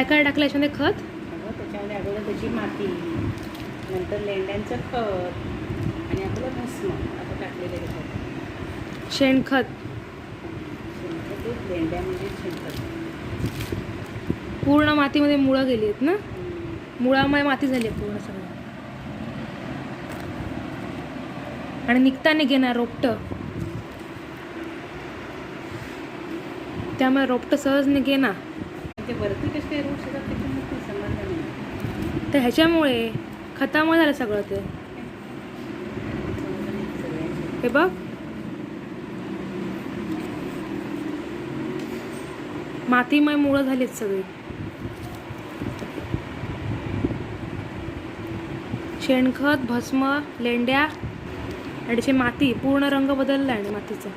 काय काय टाकलं याच्यामध्ये? खत, त्याच्यामध्ये अगोदर त्याची माती, नंतर लेंड्यांचं खत आणि आपलं भस्म असं टाकलेलं त्याच्यात. शेणखत. शेणखत लेंड्या म्हणजे शेणखत. पूर्ण मातीमध्ये मुळं गेली आहेत ना, मुळामुळे माती झाली आहे पूर्ण सगळं. आणि निघताना घेणार रोपटं, त्यामुळे रोपटं सहज निघे ना. ते वरती कसे काय रोड शेतात त्याच्यामध्ये समाधान नाही. तर ह्याच्यामुळे खतामुळे झालं सगळं ते. हे बघ, मातीमय मुळं झालीत सगळी. शेणखत, भस्म, लेंड्या आणि माती, पूर्ण रंग बदलला आहे मातीचा.